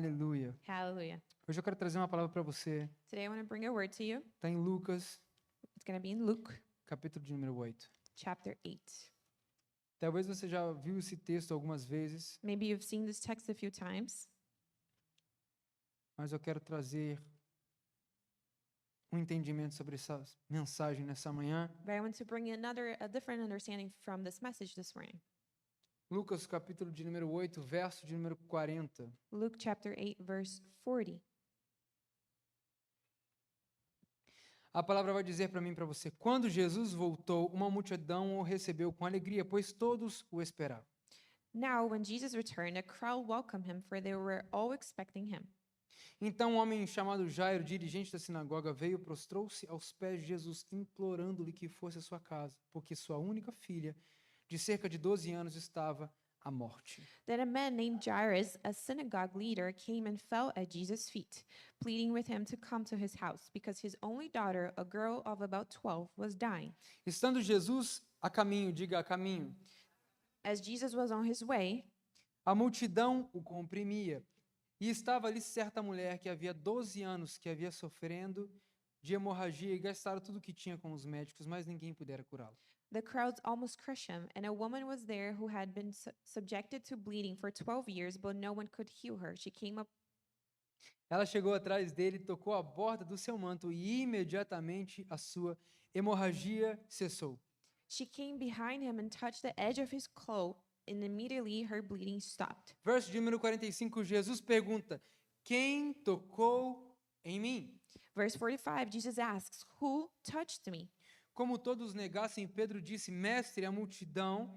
Aleluia. Hallelujah. Hoje eu quero trazer uma palavra para você. Today I want to bring a word to you. Está em Lucas, It's going to be in Luke capítulo de número 8. chapter 8. Talvez você já viu esse texto algumas vezes, Maybe you've seen this text a few times, mas eu quero trazer um entendimento sobre essa mensagem nessa manhã. but I want to bring a different understanding from this message this morning. Lucas, capítulo de número 8, verso de número 40. Luke chapter 8, verse 40. A palavra vai dizer para mim e para você: quando Jesus voltou, uma multidão o recebeu com alegria, pois todos o esperavam. Now, when Jesus returned, a crowd welcomed him, for they were all expecting him. Então um homem chamado Jairo, dirigente da sinagoga, veio e prostrou-se aos pés de Jesus, implorando-lhe que fosse à sua casa, porque sua única filha, de cerca de 12 anos, estava à morte. Then a man named Jairus, a synagogue leader, came and fell at Jesus' feet, pleading with him to come to his house, because his only daughter, a girl of about 12, was dying. Estando Jesus a caminho, diga a caminho, As Jesus was on his way, a multidão o comprimia. E estava ali certa mulher que havia 12 anos que havia sofrendo de hemorragia e gastara tudo o que tinha com os médicos, mas ninguém pudera curá-la. the crowds almost crushed him, and a woman was there who had been subjected to bleeding for 12 years, but no one could heal her. She came up Ela chegou atrás dele, tocou a borda do seu manto e imediatamente a sua hemorragia cessou. She came behind him and touched the edge of his cloak, and immediately her bleeding stopped. Verso de número 45, Jesus pergunta: quem tocou em mim? Verse 45, Jesus asks, "Who touched me?" Como todos negassem, Pedro disse: mestre, a multidão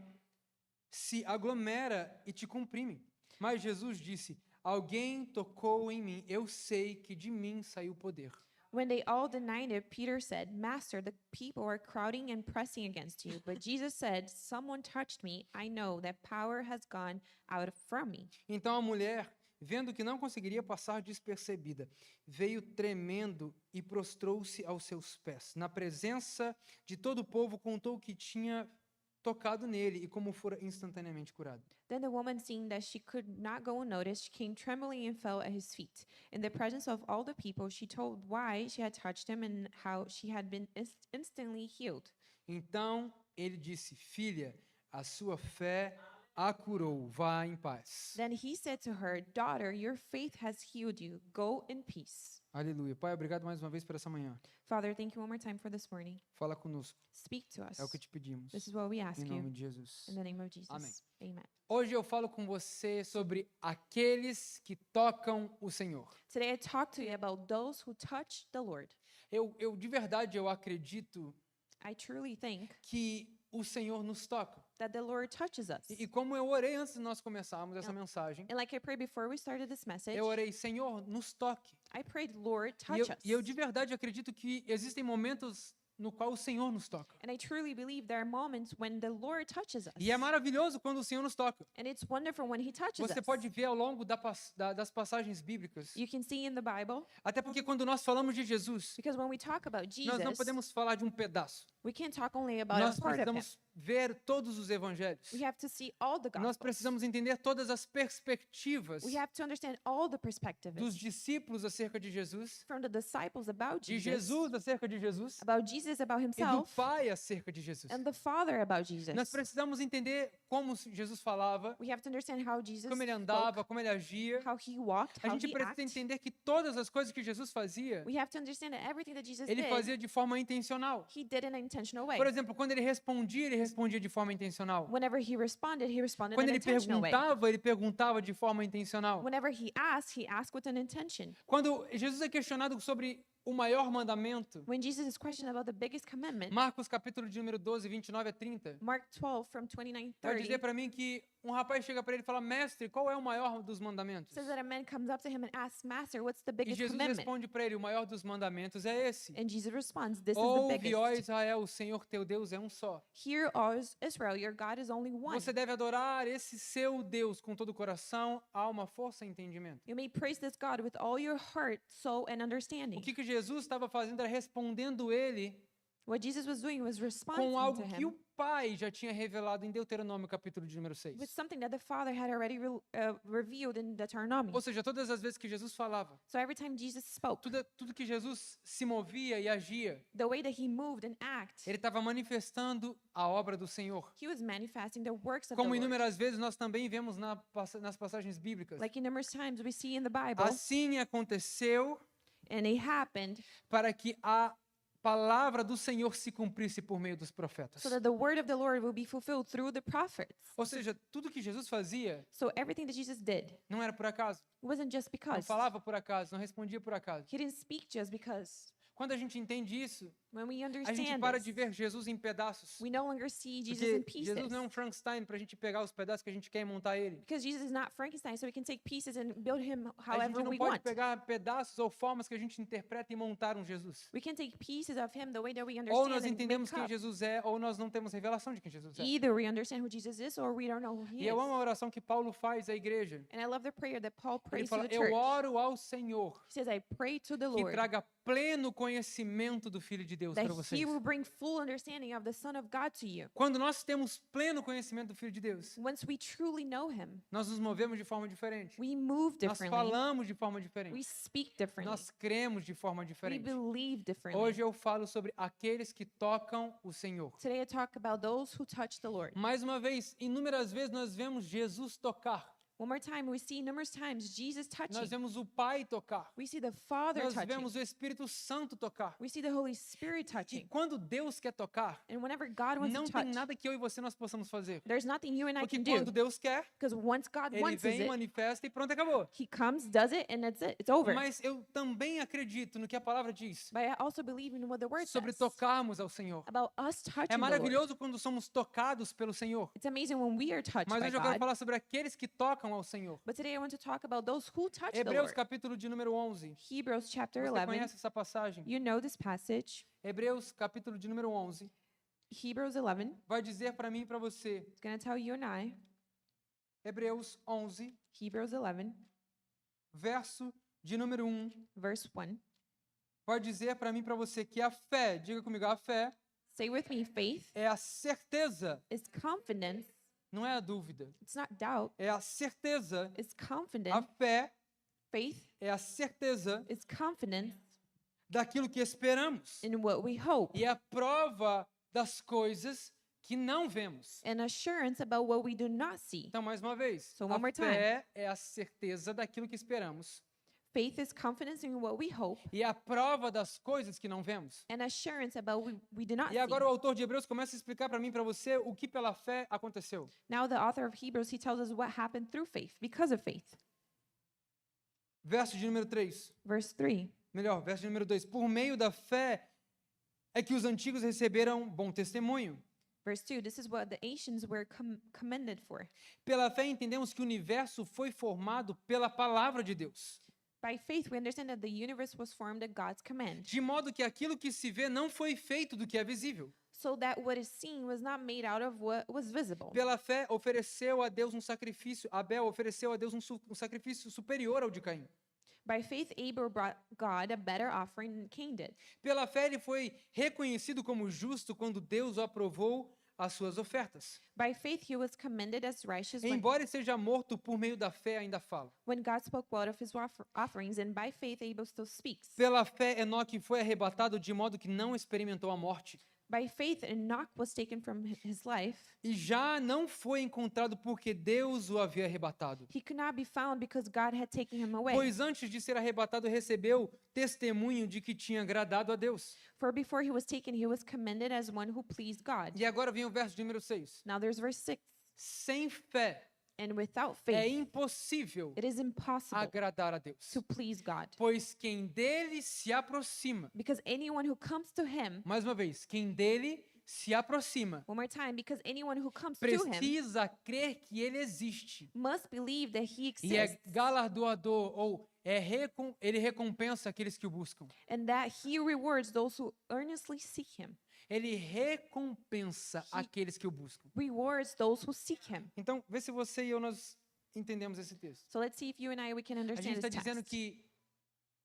se aglomera e te comprime. Mas Jesus disse: alguém tocou em mim, eu sei que de mim saiu poder. When they all denied it, Peter said, "Master, the people are crowding and pressing against you." But Jesus said, "Someone touched me. I know that power has gone out from me." Então a mulher, vendo que não conseguiria passar despercebida, veio tremendo e prostrou-se aos seus pés. Na presença de todo o povo, contou o que tinha tocado nele e como fora instantaneamente curado. Then the woman, seeing that she could not go unnoticed, came trembling and fell at his feet. In the presence of all the people, she told why she had touched him and how she had been instantly healed. Então ele disse: filha, a sua fé a curou, vá em paz. Then he said to her, "Daughter, your faith has healed you. Go in peace." Aleluia. Pai, obrigado mais uma vez por essa manhã. Father, thank you one more time for this morning. Fala conosco, Speak to us. é o que te pedimos. This is what we ask Em you. nome de Jesus. In the name of Jesus. Amém. Amen. Hoje eu falo com você sobre aqueles que tocam o Senhor. Today I talk to you about those who touch the Lord. Eu de verdade eu acredito I truly think que o Senhor nos toca. that the Lord touches us. E como eu orei antes de nós começarmos essa mensagem, And like I prayed before we started this message, eu orei: Senhor, nos toque. I prayed, "Lord, E touch us." eu de verdade acredito que existem momentos no qual o Senhor nos toca. And I truly believe there are moments when the Lord touches us. E é maravilhoso quando o Senhor nos toca. And it's wonderful when he touches Você us. pode ver ao longo das passagens bíblicas. You can see in the Bible, Até porque quando nós falamos de Jesus, because when we talk about nós não Jesus, podemos falar de um pedaço. we can't talk only about Nós a part of him. precisamos ver todos os evangelhos. We have to see all the Nós gospels. precisamos entender todas as perspectivas We have to understand all the perspectives dos discípulos acerca de Jesus, from the disciples about de Jesus, Jesus acerca de Jesus about Jesus, about e do himself, Pai acerca de Jesus. and the Father about Jesus. Nós precisamos entender como Jesus falava, We have to understand how Jesus como ele spoke, andava, como ele agia. how he walked, A how gente he precisa acted. entender que todas as coisas que Jesus fazia, We have to understand that everything that Jesus ele did, fazia de forma intencional. he did in an intentional way. Por exemplo, quando ele respondia de forma intencional. Whenever he responded in Quando an ele intentional way. ele perguntava de forma intencional. Whenever he asked with an intention. Quando Jesus é questionado sobre o maior mandamento, When Jesus is questioned about the biggest commandment, Marcos capítulo de número 12, 29 a 30, Mark 12 from 29 vai 30, dizer para mim que um rapaz chega para ele e fala: mestre, qual é o maior dos mandamentos? says that a man comes up to him and asks, "Master, what's the E biggest Jesus commandment?" responde para ele: o maior dos mandamentos é esse. And Jesus responds, "This is the Ouve, ó biggest. Israel, o Senhor teu Deus é um só. Hear, O Israel, your God is only one. Você deve adorar esse seu Deus com todo o coração, alma, força e entendimento. You may praise this God with all your heart, soul, and O understanding." que Jesus estava fazendo era respondendo ele What Jesus was doing was com responding algo to que him o Pai já tinha revelado em Deuteronômio, capítulo de número 6. with something that the Father had already revealed in Deuteronomy. Ou seja, todas as vezes que Jesus falava, So every time Jesus spoke, tudo que Jesus se movia e agia, the way that he moved and acted, ele estava manifestando a obra do Senhor. he was manifesting the works of the Como Lord. inúmeras vezes nós também vemos nas passagens bíblicas. Like in numerous times we see in the Bible, Assim aconteceu and it happened para que a palavra do Senhor se cumprisse por meio dos profetas. so that the word of the Lord will be fulfilled through the prophets. Ou seja, tudo que Jesus fazia So everything that Jesus did não era por acaso. wasn't just Não because. falava por acaso, não respondia por acaso. He didn't speak just because. Quando a gente entende isso, When we a gente understand para this, de ver Jesus em pedaços. we no longer see Jesus in Porque pieces. Jesus não é um Frankenstein para a gente pegar os pedaços que a gente quer e montar ele. Because Jesus is not Frankenstein, so we can take pieces and build him A however gente não we pode want. pegar pedaços ou formas que a gente interpreta e montar um Jesus. We can take pieces of him the way that we Ou understand nós and entendemos make quem up. Jesus é, ou nós não temos revelação de quem Jesus é. Either we understand who Jesus is or we don't know who he E eu is. amo a oração que Paulo faz à igreja. And I love the prayer that Paul Ele prays to fala, the eu church. oro ao Senhor He says, I pray to the que Lord traga pleno conhecimento do Filho de Deus that para vocês. he will bring full understanding of the Son of God to you. Quando nós temos pleno conhecimento do Filho de Deus, Once we truly know him, nós nos movemos de forma diferente. we move Nós differently. falamos de forma We diferente. speak differently. Nós cremos de forma We diferente. believe differently. Hoje eu falo sobre aqueles que tocam o Senhor. Today I talk about those who touch the Lord. Mais uma vez, inúmeras vezes nós vemos Jesus tocar. One more time, we see numerous times Jesus touching. Nós vemos o Pai tocar. We see the Father Nós touching. vemos o Espírito Santo tocar. We see the Holy Spirit E touching. quando Deus quer tocar, And whenever God wants não to tem touch, nada que eu e você nós possamos fazer. there's nothing you and I Porque can do. quando Deus quer, Because once God Ele wants vem, it, manifesta e pronto, acabou. he comes, does it, and that's it. It's over. Mas eu também acredito no que a palavra diz But I also believe in what the Word sobre says tocarmos ao Senhor. about us touching É the Lord. maravilhoso quando somos tocados pelo Senhor. It's amazing when we are touched Mas by hoje eu quero God. falar sobre aqueles que tocam ao Senhor. But today I want to talk about those who touch the Hebreus Lord. capítulo de número 11. Hebrews chapter Você 11. conhece essa passagem? You know this passage. Hebreus capítulo de número 11 Hebrews 11. vai dizer para mim e para você. It's going to tell you and I. Hebreus 11, Hebrews 11, verso de número 1, verse 1. vai dizer para mim e para você que a fé, diga comigo, a fé Say with me, faith é a certeza, is confidence. não é a dúvida. It's not doubt. É a certeza. It's A confidence. fé Faith é a certeza is confidence daquilo que esperamos. in what we hope, E a prova das coisas que não vemos. and assurance about what we do not see. Então, mais uma vez, So, one a more time. fé é a certeza daquilo que esperamos. Faith is confidence in what we hope, E a prova das coisas que não vemos. and assurance about what we do not E agora see. o autor de Hebreus começa a explicar para mim e para você o que pela fé aconteceu. Now the author of Hebrews, he tells us what happened through faith, because of faith. Verso de número 3. Verse 3. Melhor, verso de número 2. Por meio da fé é que os antigos receberam bom testemunho. Verse 2, this is what the ancients were commended for. Pela fé entendemos que o universo foi formado pela palavra de Deus. By faith, we understand that the universe was formed at God's command, De modo que aquilo que se vê não foi feito do que é visível. so that what is seen was not made out of what was visible. Pela fé ofereceu a Deus um sacrifício. Abel ofereceu a Deus um sacrifício superior ao de Caim. By faith, Abel brought God a better offering than Cain did. Pela fé ele foi reconhecido como justo quando Deus o aprovou as suas ofertas. By faith, he was commended as righteous when, Embora ele seja morto, por meio da fé ainda fala. when God spoke well of his offerings, and by faith, Abel still speaks. Pela fé Enoque foi arrebatado de modo que não experimentou a morte. By faith, Enoch was taken from his life. E já não foi encontrado porque Deus o havia arrebatado. He could not be found because God had taken him away. Pois antes de ser arrebatado, recebeu testemunho de que tinha agradado a Deus. For before he was taken, he was commended as one who pleased God. E agora vem o verso número 6. Now there's verse 6. Sem fé And without é faith, impossível it is impossible agradar a Deus. to please God. Pois quem dele se aproxima, Because anyone who comes to him, mais uma vez, quem dele se aproxima, one more time, because anyone who comes to him precisa crer que ele existe. must believe that he E é exists galardoador, ou ele recompensa aqueles que o buscam. and that he rewards those who earnestly seek him. Ele recompensa aqueles que o buscam. Rewards those who seek him. Então, vê se você e eu nós entendemos esse texto. So let's see if you and I we can A gente understand está this dizendo text. que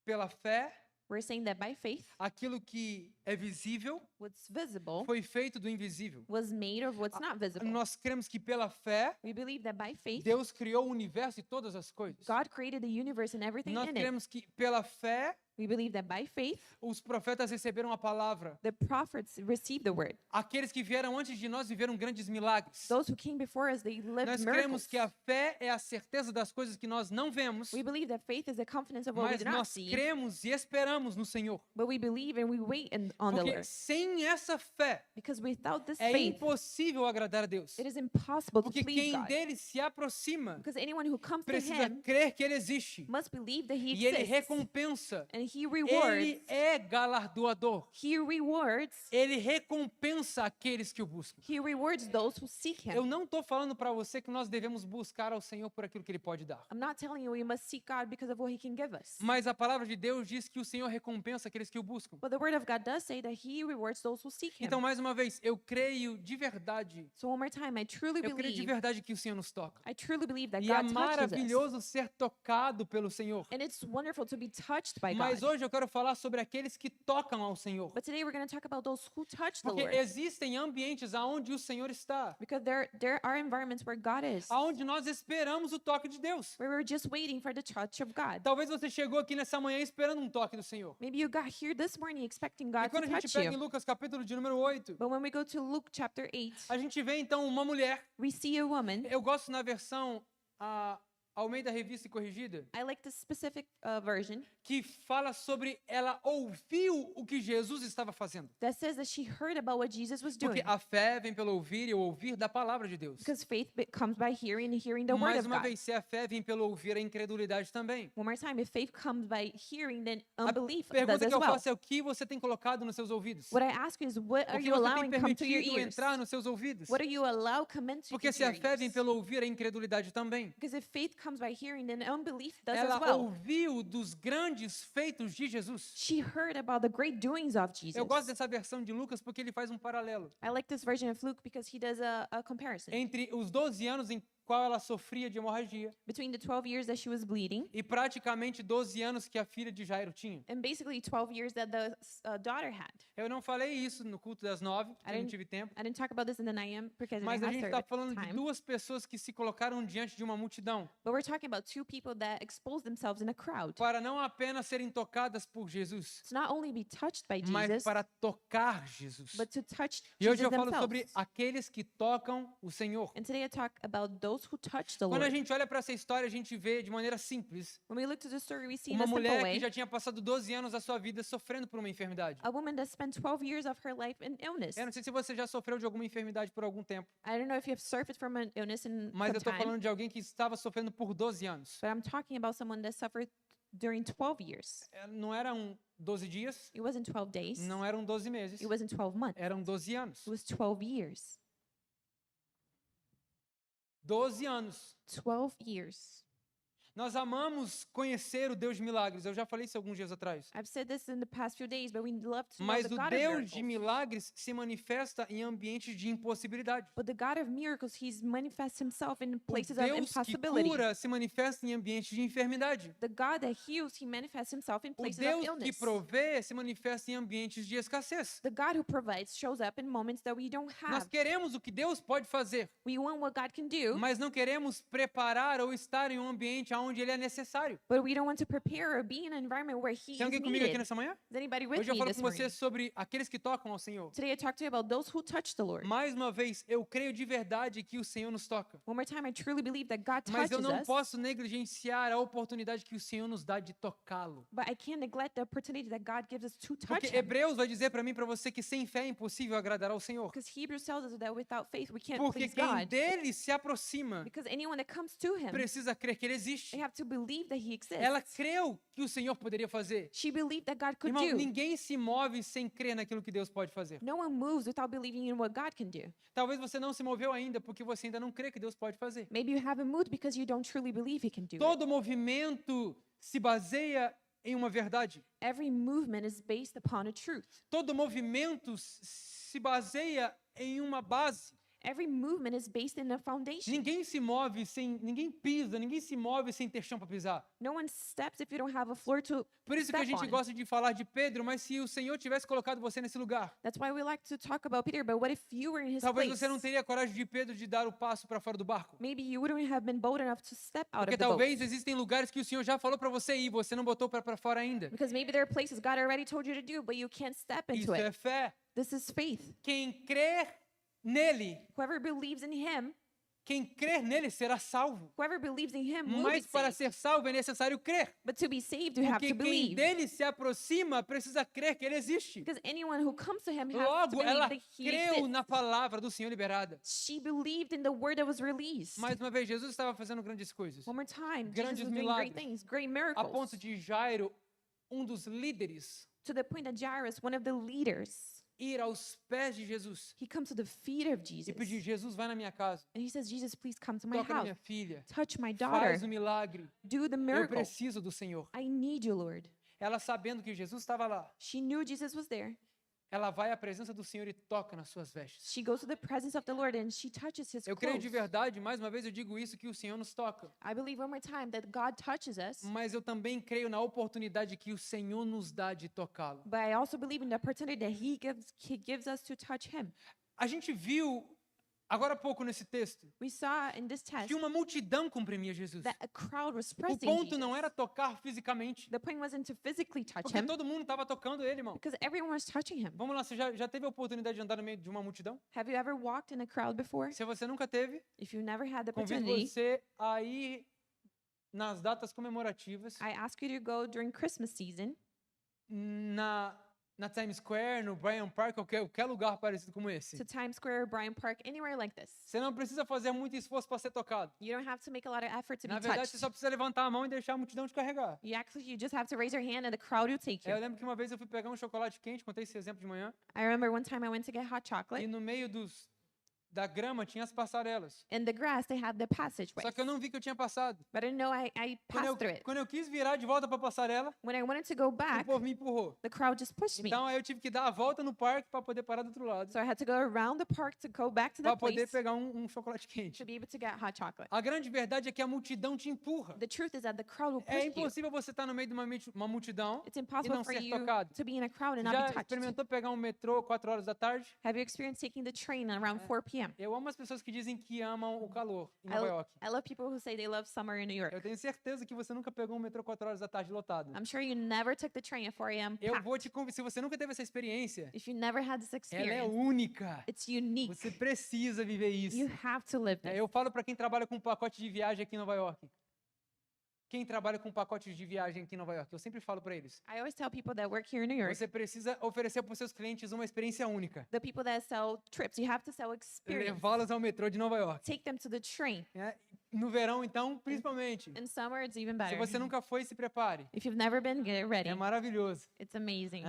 pela fé We're saying that by faith, aquilo que é visível what's visible foi feito do invisível. was made of what's not visible. Nós cremos que pela fé, We believe that by faith, Deus criou o universo e todas as coisas. God created the universe and everything Nós in it. cremos que pela fé, We believe that by faith, os profetas receberam a palavra. the prophets received the word. Aqueles que vieram antes de nós viveram grandes milagres. Those who came before us, they lived Nós miracles. cremos que a fé é a certeza das coisas que nós não vemos, We believe that faith is the confidence of what we mas do not nós see, cremos e esperamos no Senhor. but we believe and we wait on the Porque Lord. sem essa fé Because without this é faith, impossível agradar a Deus. it is impossible to Porque please quem God. dele se aproxima Because anyone who comes to precisa Him crer que ele existe. must believe that He E ele exists. recompensa. And He rewards. Ele é galardoador. He rewards. Ele recompensa aqueles que o buscam. He rewards those who seek Eu Him. não estou falando para você que nós devemos buscar ao Senhor por aquilo que Ele pode dar. I'm not telling you we must seek God because of what He can give us. Mas a palavra de Deus diz que o Senhor recompensa aqueles que o buscam. But the Word of God does say that He rewards those who seek Him. Então, mais uma vez, eu creio de verdade. So one more time, I truly Eu creio de believe. verdade que o Senhor nos toca. I truly believe that E é God touches us. maravilhoso ser tocado pelo Senhor. And it's wonderful to be touched by Mas God. hoje eu quero falar sobre aqueles que tocam ao Senhor. But today we're going to talk about those who touch the Porque Lord. existem ambientes aonde o Senhor está, Because there are environments where God is, aonde nós esperamos o toque de Deus. where we're just waiting for the touch of God. Talvez você chegou aqui nessa manhã esperando um toque do Senhor. Maybe you got here this morning expecting E God to quando a gente touch pega em you. Lucas capítulo de número 8, But when we go to Luke chapter 8, a gente vê então uma mulher. we see a woman. Eu gosto na versão Almeida Revista e Corrigida, I like the specific version que fala sobre ela ouviu o que Jesus estava fazendo. that says that she heard about what Jesus was Porque doing. a fé vem pelo ouvir e o ouvir da palavra de Deus. Because faith comes by hearing and hearing the word Mais of uma God. vez, se a fé vem pelo ouvir, a incredulidade também. One more time, if faith comes by hearing, then A unbelief does pergunta as que eu well. faço é o que você tem colocado nos seus ouvidos? What I ask you is, what O are que you você tem allowing come to your permitido ears? entrar nos seus ouvidos? What are you allow come into Porque se your a fé vem ears? pelo ouvir, a incredulidade também. Because if faith comes by hearing, then unbelief does as Ela well. ouviu dos grandes feitos de Jesus. She heard about the great doings of Jesus. Eu gosto dessa versão de Lucas porque ele faz um paralelo I like this version of Luke because he does a comparison entre os 12 anos em qual ela sofria de hemorragia between the 12 years that she was bleeding e praticamente 12 anos que a filha de Jairo tinha. and basically 12 years that the daughter had. Eu não falei isso no culto das 9, porque eu não didn't- tive tempo, I didn't talk about this in the 9 because I mas didn't a gente have está falando de time. duas pessoas que se colocaram diante de uma multidão But we're talking about two people that exposed themselves in a crowd. para não apenas serem tocadas por Jesus, To not only be touched by mas Jesus, para tocar Jesus. but to touch E hoje Jesus eu falo sobre themselves. aqueles que tocam o Senhor. And today I talk about those who touch the Quando a Lord. gente olha para essa história, a gente vê de maneira simples When we look to the story, we see in uma a simple mulher way que já tinha passado 12 anos da sua vida sofrendo por uma enfermidade. a woman that spent 12 years of her life in illness. Eu não sei se você já sofreu de alguma enfermidade por algum tempo, I don't know if you have suffered from an illness in mas eu some estou time, falando de alguém que estava sofrendo por 12 anos. but I'm talking about someone that suffered during 12 years. Não eram 12 dias, It wasn't 12 days. não eram 12 meses, It wasn't 12 months. eram 12 anos. It was 12 years. 12 anos. 12 years. Nós amamos conhecer o Deus de milagres. Eu já falei isso alguns dias atrás. I've said this in the past few days, but we love to know Mas the o God of Deus de miracles. milagres se manifesta em ambientes de impossibilidade. But the God of miracles, He manifests Himself in O places of Deus que impossibility. cura se manifesta em ambientes de enfermidade. The God that heals, He manifests Himself in O places of Deus que illness. provê se manifesta em ambientes de escassez. The God who provides shows up in moments that we don't Nós have. queremos o que Deus pode fazer, We want what God can do, mas não queremos preparar ou estar em um ambiente onde ele é necessário. but we don't want to prepare or be in an environment where He Tem alguém is comigo aqui needed. nessa manhã? Is anybody with Hoje eu me falo this com você morning? sobre aqueles que tocam ao Senhor. Today I talk to you about those who touch the Lord. Mais uma vez, eu creio de verdade que o Senhor nos toca. One more time, I truly believe that God Mas eu touches não us, posso negligenciar a oportunidade que o Senhor nos dá de tocá-lo. but I can't neglect the opportunity that God gives us to touch Porque Him. Hebreus vai dizer para mim e para você que sem fé é impossível agradar ao Senhor. Because Hebrews tells us that without faith we can't Porque please quem God. dele se aproxima Because anyone that comes to Him, precisa crer que ele existe. they have to believe that He exists. Ela creu que o Senhor poderia fazer. She believed that God could Irmão, do. ninguém se move sem crer naquilo que Deus pode fazer. No one moves without believing in what God can do. Talvez você não se moveu ainda porque você ainda não crê que Deus pode fazer. Maybe you haven't moved because you don't truly believe He can do it. Todo movimento se baseia em uma verdade. Every movement is based upon a truth. Todo movimento se baseia em uma base. Every movement is based in a foundation. Ninguém pisa, ninguém se move sem ter chão para pisar. No one steps if you don't have a floor to Por isso que a step gente on. gosta de falar de Pedro, mas se o Senhor tivesse colocado você nesse lugar, That's why we like to talk about Peter, but what if you were in his talvez place? você não teria coragem de Pedro de dar o passo para fora do barco. Maybe you wouldn't have been bold enough to step out Porque of the boat. talvez existem lugares que o Senhor já falou para você ir, você não botou para fora ainda. Because maybe there are places God already told you to do, but you can't step Isso into é it. fé. This is faith. Quem crer nele, Whoever believes in him, será salvo. whoever believes in him will be Mas para saved. ser salvo é necessário crer. But to be saved, you have Porque to quem believe. dele se aproxima precisa crer que ele existe. Because anyone who comes to him has to Logo, believe ela that he creu exists. na palavra do Senhor liberada. She believed in the word that was released. Mais uma vez, Jesus estava fazendo grandes coisas. One more time, Jesus Grandes was doing milagres. great things, great A miracles. ponto de Jairo, dos líderes, To the point that Jairus, one of the leaders, ir aos pés de Jesus he comes to the feet of e Jesus. pedir: Jesus, vai na minha casa, And he says, Jesus, please come to my toca na house. minha filha, Touch my daughter. faz o milagre. Do the Eu miracle. preciso do Senhor. I need you, Lord. Ela sabendo que Jesus estava lá, She knew Jesus was there. ela vai à presença do Senhor e toca nas suas vestes. She goes to the presence of the Lord and she touches his Eu creio clothes. de verdade, mais uma vez eu digo isso, que o Senhor nos toca. I believe one more time that God touches us, Mas eu também creio na oportunidade que o Senhor nos dá de tocá-lo. but I also believe in the opportunity that he gives us to touch him. A gente viu agora há pouco nesse texto We saw in this text que uma multidão comprimia Jesus. that a crowd was O pressing ponto Jesus. não era tocar fisicamente, The point wasn't to physically touch porque him, todo mundo estava tocando ele, irmão. because everyone was touching him. Vamos lá, você já teve a oportunidade de andar no meio de uma multidão? Have you ever walked in a crowd before? Se você nunca teve, If you never had the convido opportunity, você a ir nas datas comemorativas, I ask you to go during Christmas season na Times Square, no Bryant Park, qualquer lugar parecido como esse. to Times Square, Bryant Park, anywhere like this. Você não precisa fazer muito esforço para ser tocado. You don't have to make a lot of effort to Na be verdade, touched. você só precisa levantar a mão e deixar a multidão te carregar. You just have to raise your hand and the crowd will take Eu you. lembro que uma vez eu fui pegar um chocolate quente, contei esse exemplo de manhã, I remember one time I went to get hot e chocolate. no meio da grama tinha as passarelas. In the grass, they had the passageway. Só que eu não vi que eu tinha passado. But I didn't know I passed through it. Quando eu quis virar de volta para a passarela, When I wanted to go o back, povo me empurrou. the crowd just pushed me. Então aí eu tive que dar a volta no parque para poder parar do outro lado, So I had to go around the park to go back to para the poder place pegar um chocolate quente. to be able to get hot chocolate. A grande verdade é que a multidão te empurra. The truth is that the crowd will É push you. impossível você estar no meio de uma multidão It's e impossible não for ser you tocado. to be in a crowd and not Já be touched. experimentou pegar um metrô 4 horas da tarde? Have you experienced taking the train around 4 p.m.? Eu amo as pessoas que dizem que amam o calor em I, Nova York. I love people who say they love summer in New York. Eu tenho certeza que você nunca pegou um metrô 4 horas da tarde lotado. I'm sure you never took the train at 4 a.m. Eu packed. vou te convidar, se você nunca teve essa experiência, If you never had this ela é experience, única. it's unique. Você precisa viver isso. You have to live this. Eu falo para quem trabalha com pacote de viagem aqui em Nova York. Quem trabalha com pacotes de viagem aqui em Nova York, eu sempre falo para eles. I always tell people that work here in New York, Você precisa oferecer para os seus clientes uma experiência única. the people that sell trips, you have to sell experience. Levá-los ao metrô de Nova York. Take them to the train. No verão, então, principalmente. In summer, it's even Se better. você nunca foi, se prepare. If you've never been, get ready. É maravilhoso. It's amazing.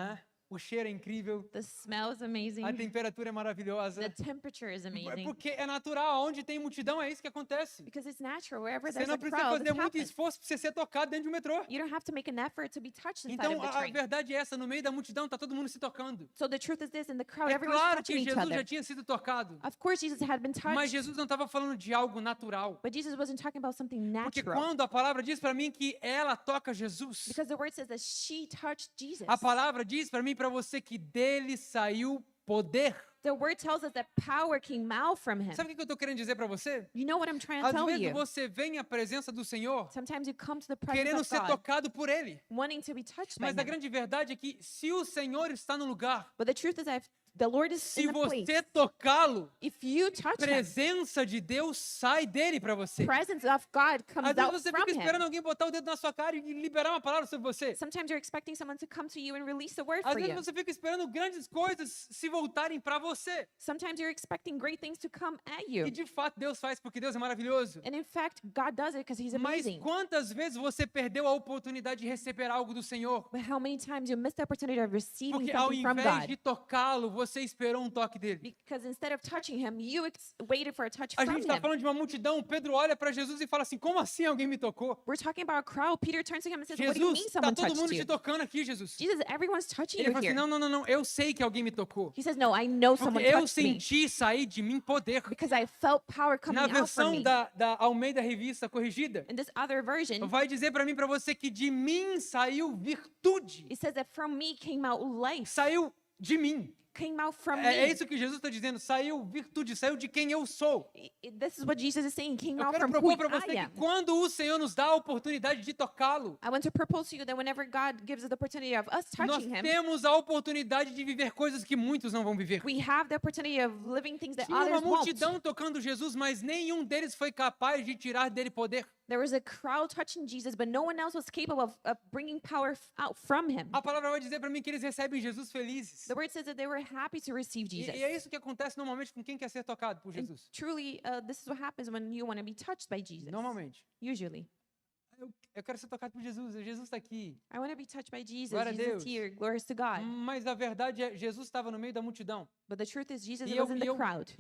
O cheiro é incrível. The smell is amazing. A temperatura é maravilhosa. The temperature is É amazing. porque é natural. Onde tem multidão, é isso que acontece. Because it's natural. Wherever Você there's não a precisa crowd, fazer it muito happens. esforço para você ser tocado dentro de um metrô. You don't have to make an effort to be touched inside Então, of the a train. verdade é essa. No meio da multidão, está todo mundo se tocando. So the truth is this, in the crowd, É everyone's claro touching que each Jesus other. já tinha sido tocado. Of course, Jesus had been touched, Mas Jesus não estava falando de algo natural. but Jesus wasn't talking about something Porque natural. quando a palavra diz para mim que ela toca Jesus, Because the word says that she touched Jesus. a palavra diz para mim e para você que dele saiu poder. The word tells us that power came out from him. Sabe o que eu estou querendo dizer para você? You know what I'm trying to Às tell vezes you? você vem à presença do Senhor Sometimes you come to the presence querendo of ser God, tocado por Ele. wanting to be touched by Mas a him. grande verdade é que se o Senhor está no lugar, But the truth is that if the Lord is se in the place, você tocá-lo, if you touch him, presença de Deus sai dele para você. presence of God comes Às vezes out você from fica esperando him. alguém botar o dedo na sua cara e liberar uma palavra sobre você. Sometimes you're expecting someone to come to you and release a word Às for vezes you. você fica esperando grandes coisas se voltarem para você. Sometimes you're expecting great things to come at you. E de fato Deus faz porque Deus é maravilhoso. And in fact, God does it because he's Mas amazing. quantas vezes você perdeu a oportunidade de receber algo do Senhor? But how many times you missed the opportunity of receiving Porque ao something from invés God? de tocá-lo, você esperou um toque dele. Because instead of touching him, you waited for a touch A from gente está him. falando de uma multidão. Pedro olha para Jesus e fala assim: como assim alguém me tocou? We're talking about a crowd. Peter turns to him and says, what do you Jesus, mean está someone todo touched mundo you? te tocando aqui, Jesus. Jesus, everyone's touching Ele you fala assim: here. não, não, não, não, eu sei que alguém me tocou. He says, no, I know Porque someone eu touched me senti sair de mim poder. because I felt power coming Na out from versão me. da Almeida Revista Corrigida, In this other version, vai dizer para mim e para você que de mim saiu virtude. it says that from me came out life, Saiu de mim. came out from É me. isso que Jesus está dizendo. Saiu virtude, saiu de quem eu sou. This is what Jesus is saying, came Eu out quero from who propor para I você que am. quando o Senhor nos dá a oportunidade de tocá-lo, I want to propose to you that whenever God gives us the opportunity of us nós touching him, temos a oportunidade de viver coisas que muitos não vão viver. we have the opportunity of living things that Tinha uma others won't. multidão tocando Jesus, mas nenhum deles foi capaz de tirar dele poder. There was a crowd touching Jesus, but no one else was capable of bringing power out from him. A palavra vai dizer para mim que eles recebem Jesus felizes. The word says that they were happy to receive Jesus. E é isso que acontece normalmente com quem quer ser tocado por And Jesus. truly, this is what happens when you want to be touched by Jesus. Normalmente. Usually. Eu quero ser tocado por Jesus. Jesus está aqui. I want to be touched by Jesus. Glória a Jesus Deus. here. Glories to God. Mas a verdade é, Jesus estava no meio da multidão. But the truth is, Jesus E was in the crowd.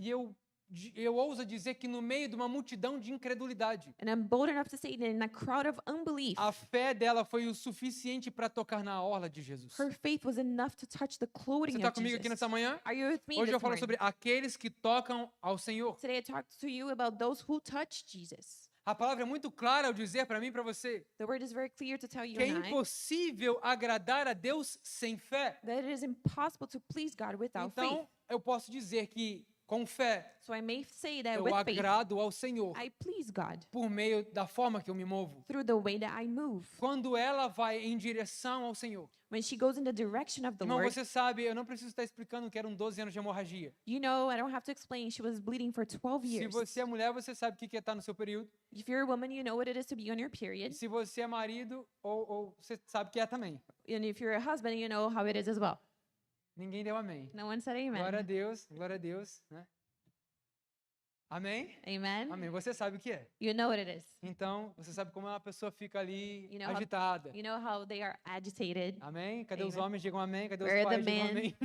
eu ouso dizer que no meio de uma multidão de incredulidade, And I'm bold enough to say that in a crowd of unbelief, a fé dela foi o suficiente para tocar na orla de Jesus. her faith was enough to touch the Você clothing está of comigo Jesus. aqui nessa manhã? Are you with me Hoje eu this falo morning? sobre aqueles que tocam ao Senhor. Today I talked to you about those who touch Jesus. A palavra é muito clara ao dizer para mim e para você The word is very clear to tell you que é and I impossível agradar a Deus sem fé. that it is impossible to please God without faith. Então, eu posso dizer que com fé So I may say that eu with faith, agrado ao Senhor I please God por meio da forma que eu me movo. through the way that I move. Quando ela vai em direção ao Senhor. When she goes in the direction of the Irmão, Lord, você sabe, eu não preciso estar explicando que eram 12 anos de hemorragia. you know, I don't have to explain, she was bleeding for 12 Se years. você é mulher, você sabe o que é estar no seu período. If you're a woman, you know what it is to be on your E period. se você é marido, ou você sabe que é também. And if you're a husband, you know how it is as well. Ninguém deu amém. No one said Glória a amen. Deus, glória a Deus, né? Amém? Amen. Amém. Você sabe o que é. You know what it is. Então, você sabe como uma pessoa fica ali You know how- agitada. You know how they are agitated. Amém? Cadê os Amen. homens? Digam amém. Cadê Where os are the pais? Digam men?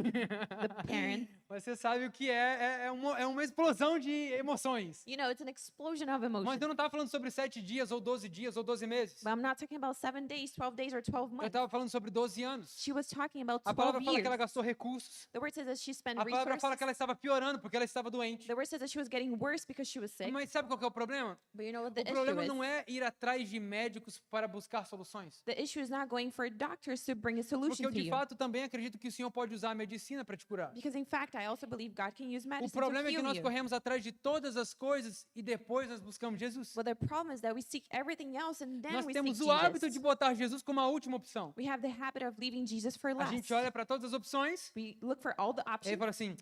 amém. parents? Você sabe o que é. É uma explosão de emoções. You know, it's an explosion of emotion. Mas eu não estava falando sobre 7 dias, ou 12 dias, ou 12 meses. But I'm not talking about 7 days, 12 days, or 12 Eu months. estava falando sobre 12 anos. She was talking about A 12 palavra fala que years. ela gastou recursos. The word says that she spent A palavra fala resources. que ela estava piorando porque ela estava doente. The word says that she was getting worse because she was sick. Mas sabe qual que é o problema? But you know what O the problema issue is? não é ir atrás de médicos para buscar soluções. The issue is not going for doctors to bring a Porque solution eu, to de you. fato, também acredito que o Senhor pode usar a medicina para te curar. Because in fact, I also believe God can use O medicine to problema é que heal nós you. corremos atrás de todas as coisas e depois nós buscamos Jesus. But the problem is that we seek everything else and then Nós we temos seek o hábito de Jesus. botar Jesus como a última opção. We have the habit of leaving Jesus for A last. gente olha para todas as opções We look for all the e aí options fala assim,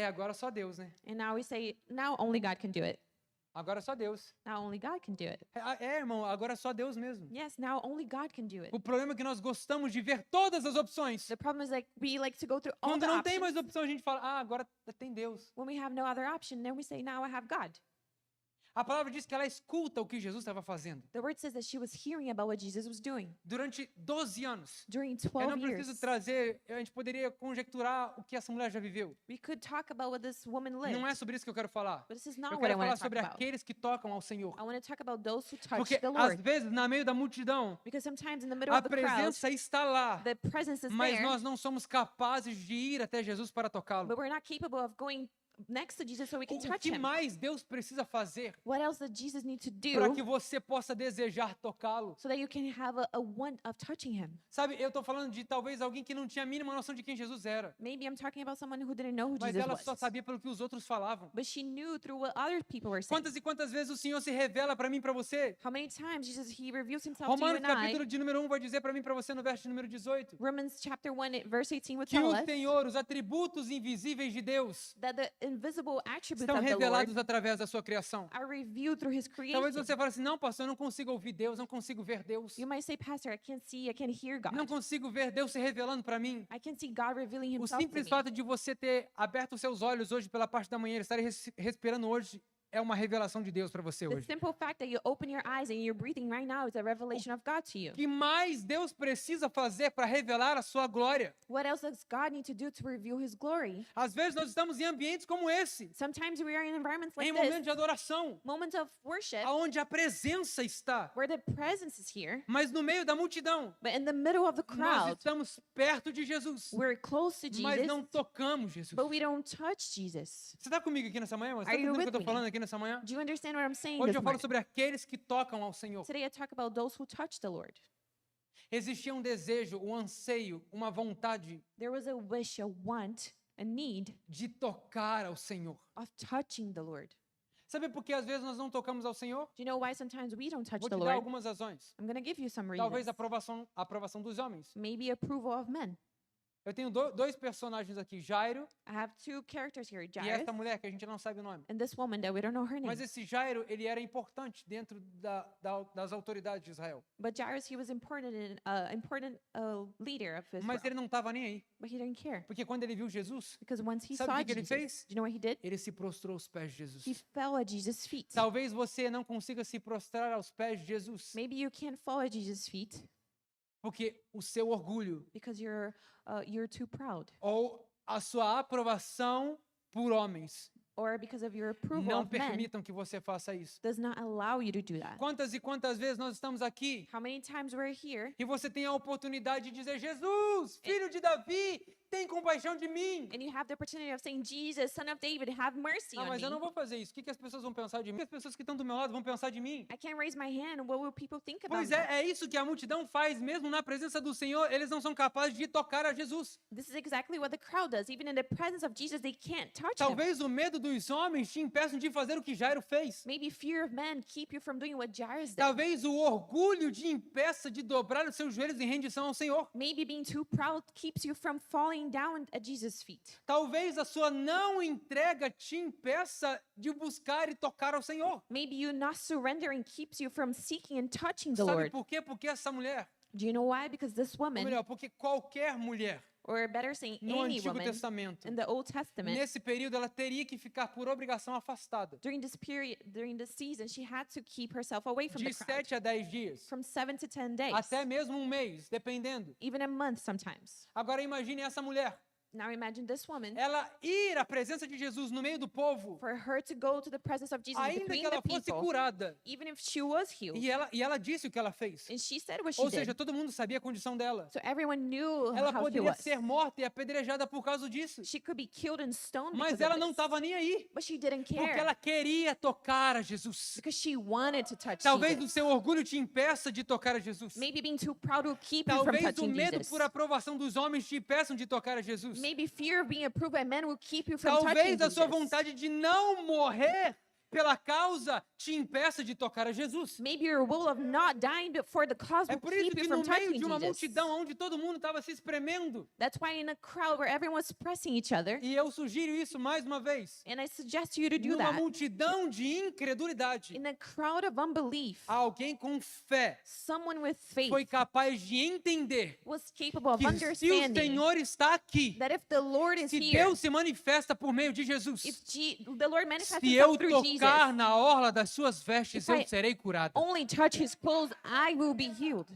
agora só Deus, né? and now we say, now only God can do it. Agora só Deus. Now only God can do it. Irmão, agora só Deus mesmo. Yes, now only God can do it. O problema é que nós gostamos de ver todas as opções. The problem is like we like to go through all Quando the não tem mais options. opção, a gente fala, agora tem Deus. When we have no other option, then we say, now I have God. A palavra diz que ela escuta o que Jesus estava fazendo. The word says that she was hearing about what Jesus was doing Durante 12 anos. during Eu 12 não preciso years. trazer, a gente poderia conjecturar o que essa mulher já viveu. We could talk about what this woman lived, Não é sobre isso que eu quero falar. but this is Eu not what I quero want falar to talk sobre about. aqueles que tocam ao Senhor. I want to talk about those who touch Porque the às Lord. vezes, na meio da multidão, Because sometimes in the middle a of the crowd, presença está lá, the presence is mas there, nós não somos capazes de ir até Jesus para tocá-lo. but we're not capable of going next to Jesus so we can O touch que him. mais Deus precisa fazer What else does Jesus need to para do que você possa desejar tocá-lo? so that you can have a want of touching him? Sabe, eu estou falando de talvez alguém que não tinha a mínima noção de quem Jesus era, Maybe I'm talking about someone who didn't know who mas Jesus ela was, só sabia pelo que os outros falavam. but she knew through what other people were saying. Quantas e quantas vezes o Senhor se revela para mim e para você? How many times Jesus, he reveals himself to you Romanos and I. capítulo de número 1 vai dizer para mim e para você no verso de número 18 Romans chapter 1, verse 18 would que tell o us Senhor, os atributos invisíveis de Deus, that the invisible attributes estão of the Lord revelados através da sua criação. are revealed through his Talvez creation. você fale assim, não, pastor, eu não consigo ouvir Deus, não consigo ver Deus. You might say, Pastor, I can't see, I can't hear God. Não consigo ver Deus se revelando para mim. I can see God revealing O himself to simples me. fato de você ter aberto os seus olhos hoje pela parte da manhã, estar respirando hoje é uma revelação de Deus para você The hoje. simple fact that you open your eyes and you're breathing right now is a revelation of God to you. O que mais Deus precisa fazer para revelar a sua glória? What else does God need to do to reveal his glory? Às vezes nós estamos em ambientes como esse, Sometimes we are in environments like em this, momentos de adoração, moments of worship, aonde a presença está, where the presence is here, mas no meio da multidão, but in the middle of the nós crowd, estamos perto de Jesus, we're close to mas Jesus, não tocamos Jesus. but we don't touch Jesus. Você está comigo aqui nessa manhã? Você está Are you entendendo o que eu with estou me? falando aqui nessa manhã? Do you understand what I'm saying Hoje this eu falo morning? sobre aqueles que tocam ao Senhor. Today I talk about those who touch the Lord. Existia um desejo, um anseio, uma vontade There was a wish, a want, a need de tocar ao Senhor. of touching the Lord. Sabe por que às vezes nós não tocamos ao Senhor? Do you know why sometimes we don't touch Vou the te dar Lord? algumas razões. I'm going to give you some Talvez reasons. a aprovação dos homens. Maybe approval of men. Eu tenho dois personagens aqui, Jairo I have two characters here, e Jairus esta mulher que a gente não sabe o nome. and this woman that we don't know her name. Mas esse Jairo, ele era importante dentro das autoridades de Israel. But Jairus, he was important leader of Israel, Mas ele não estava nem aí. but he didn't care Porque quando ele viu Jesus, because once he sabe o saw que ele Jesus, fez? do you know what he did? ele se prostrou aos pés de Jesus. He fell at Jesus' feet. Talvez você não consiga se prostrar aos pés de Jesus, Maybe you can't fall at Jesus' feet porque o seu orgulho because you're too proud, ou a sua aprovação por homens or because of your approval não of men permitam que você faça isso. does not allow you to do that. Quantas e quantas vezes nós estamos aqui How many times we're here e você tem a oportunidade de dizer: Jesus, filho de Davi, tem compaixão de mim. and you have the opportunity of saying, Jesus, son of David, have mercy Ah, on mas me. eu não vou fazer isso. O que as pessoas vão pensar de mim? O que as pessoas que estão do meu lado vão pensar de mim? I can't raise my hand. What will people think about Pois me? é isso que a multidão faz, mesmo na presença do Senhor, eles não são capazes de tocar a Jesus. This is exactly what the crowd does. Even in the presence of Jesus, they can't touch him. Talvez o medo dos homens te impeçam de fazer o que Jairo fez. Maybe fear of men keep you from doing what Jairus did. Talvez o orgulho te impeça de dobrar os seus joelhos em rendição ao Senhor. Maybe being too proud keeps you from falling down at Jesus' feet. Talvez a sua não entrega te impeça de buscar e tocar ao Senhor. Maybe you not surrendering keeps you from seeking and touching the Sabe Lord. por quê? Porque essa mulher, Do you know why? Because this ou woman, melhor, porque qualquer mulher or better saying, no any Antigo woman Testamento, in the Old Testament, nesse período ela teria que ficar por obrigação afastada during this period, during this season, she had to keep herself away from de the crowd 7 a 10 dias, from 7 to 10 days, até mesmo um mês, dependendo. even a month sometimes. Agora imagine essa mulher, Now imagine this woman, ela ir à presença de Jesus no meio do povo, for her to go to the presence of Jesus ainda que between ela the fosse people, curada. even if she was healed, E ela disse o que ela fez. and she said what she Ou did. seja, todo mundo sabia a condição dela. So everyone knew Ela how she poderia was. ser morta e apedrejada por causa disso. She could be killed and stoned Mas because ela of não this. estava nem aí. But she didn't Porque care ela queria tocar a Jesus. because she wanted to touch Talvez o Jesus. seu orgulho te impeça de tocar a Jesus. Maybe being too proud will keep you from Talvez o touching medo Jesus. por aprovação dos homens te impeçam de tocar a Jesus. Maybe fear of being approved by men will keep you from touching Talvez a sua Jesus. vontade de não morrer pela causa te impeça de tocar a Jesus. Maybe your will of not dying for the cause É will por isso keep que you no from meio touching de uma Jesus. multidão onde todo mundo estava se espremendo, That's why in a crowd where everyone was pressing each other, e eu sugiro isso mais uma vez, and I suggest you to do numa that, multidão de incredulidade, in a crowd of unbelief, alguém com fé someone with faith foi capaz de entender was capable of que se o understanding Senhor está aqui, that if the Lord is se here, Deus se manifesta por meio de Jesus, if the Lord manifests se eu himself through Jesus, tocar na orla das suas vestes, If eu I- serei curado. only touch his clothes, I will be healed.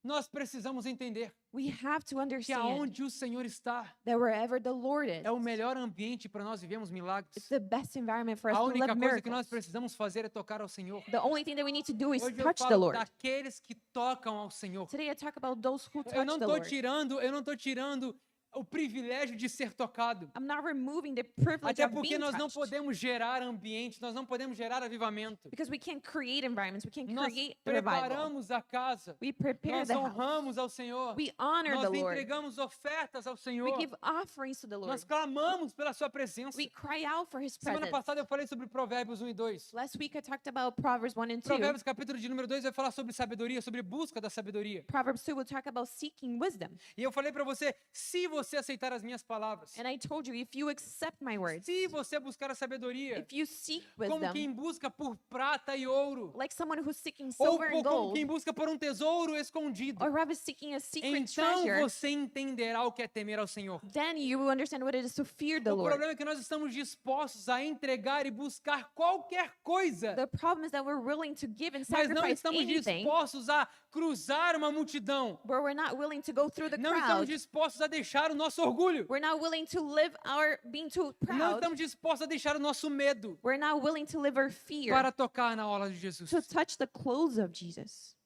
Nós precisamos entender We have to que understand aonde o Senhor está that wherever the Lord is, é o melhor ambiente para nós vivermos milagres. it's the best environment for us A to única live coisa que nós miracles. precisamos fazer é tocar ao Senhor. The only thing that we need to do is Hoje eu touch the falo Lord. daqueles que tocam ao Senhor. Today I talk about those who Eu touch não the estou Lord. eu não estou tirando o privilégio de ser tocado. I'm not removing the privilege Até of porque being nós não touched. podemos gerar ambientes, nós não podemos gerar avivamento. Because we can't create environments. We can't Nós create the revival. preparamos a casa, We prepare nós the house. honramos ao Senhor, We honor nós the Lord. entregamos ofertas ao We Senhor, give offerings to the Lord. nós clamamos pela sua presença. We cry out for his Semana presence. passada eu falei sobre Provérbios 1 e 2. Last week I talked about Proverbs 1 and 2. Provérbios capítulo de número 2 vai falar sobre sabedoria, sobre busca da sabedoria. Proverbs 2 will talk about seeking wisdom. E eu falei para você, se você aceitar as minhas palavras, And I told you, if you accept my words, se você buscar a sabedoria, if you seek como wisdom, quem busca por prata e ouro, like someone who's seeking ou silver and como gold, quem busca por um tesouro escondido, or whoever is seeking a secret então treasure, você entenderá o que é temer ao Senhor. then you will understand what it is to fear the O Lord. problema é que nós estamos dispostos a entregar e buscar qualquer coisa, The problem is that we're willing to give and mas não sacrifice estamos anything, dispostos a cruzar uma multidão. but we're not willing to go through the Não estamos crowd. dispostos a deixar o nosso orgulho. We're not willing to live our being too Não proud. estamos dispostos a deixar o nosso medo We're not willing to live our fear para tocar na orla de Jesus. to touch the clothes of Jesus.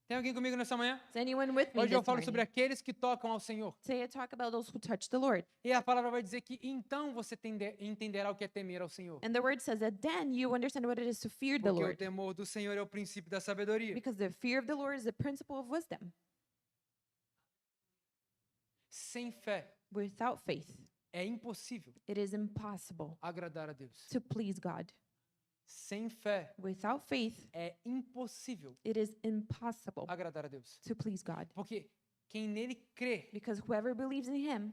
Tem alguém comigo nessa manhã? Is anyone with me Hoje eu this falo sobre morning? aqueles que tocam ao Senhor. Today I talk about those who touch the Lord. E a palavra vai dizer que então você entenderá o que é temer ao Senhor. And the word says that then you understand what it is to fear the Porque o Lord. temor do Senhor é o princípio da sabedoria. Because the fear of the Lord is the principle of wisdom. Sem fé Without faith, é impossível it is impossible agradar a Deus. to please God. Sem fé Without faith, é impossível it is impossible agradar a Deus. to please God. Porque quem nele crê, Because whoever believes in him,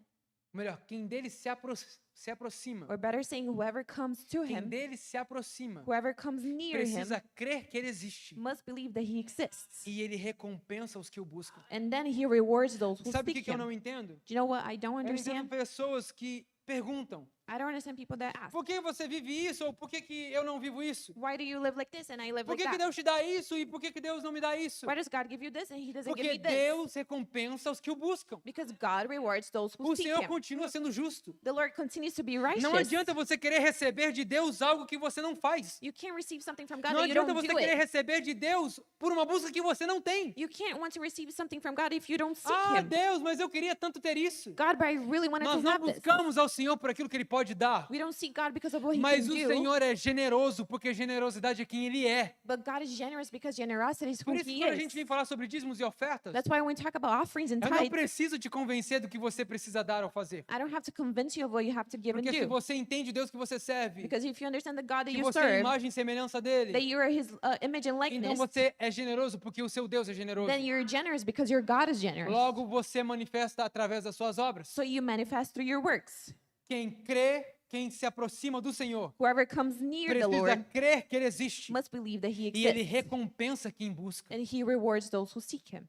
ou melhor, quem dele se aproxima, or better saying, whoever comes to quem him, dele se aproxima, whoever comes near him, precisa crer que ele existe. must believe that he exists. E ele recompensa os que o buscam. And then he rewards those who Sabe o seek que eu him. não entendo? Do you know what I don't Eu entendo understand? pessoas que perguntam: I don't understand people that ask, por que você vive isso ou por que que eu não vivo isso? why do you live like this and I live Por like que que that? Deus te dá isso e por que que Deus não me dá isso? Why does God give you this and he doesn't give Porque me this? Deus recompensa os que o buscam. Because God rewards those who O seek Senhor him. continua sendo justo. The Lord continues to be righteous. Não adianta você querer receber de Deus algo que você não faz. You can't receive something from God Não that you adianta don't você do querer it. receber de Deus por uma busca que você não tem. You can't want to receive something from God if you don't seek Ah, him. Deus, mas eu queria tanto ter isso. God, but I really wanted Nós to não have this. buscamos ao Senhor por aquilo que Ele pode dar. We don't seek God because of what he Mas can o do. Senhor é generoso, porque generosidade é quem Ele é. But God is generous because generosity is who Por isso, he quando a is. gente vem falar sobre dízimos e ofertas, That's why when we talk about offerings and eu não tithes, preciso te convencer do que você precisa dar ou fazer. I don't have to convince you of what you have to give and Porque se do. você entende o Deus que você serve, Because if you understand the God that que you você é a serve, imagem e semelhança that dele, you are his image and então likeness, você é generoso porque o seu Deus é generoso. then you're generous because your God is generous. Logo, você manifesta através das suas obras. So you manifest through your works. Quem crê, quem se aproxima do Senhor, Whoever comes near the precisa Lord crer que Ele existe. must believe that he E Ele exists. recompensa quem busca. And he rewards those who seek him.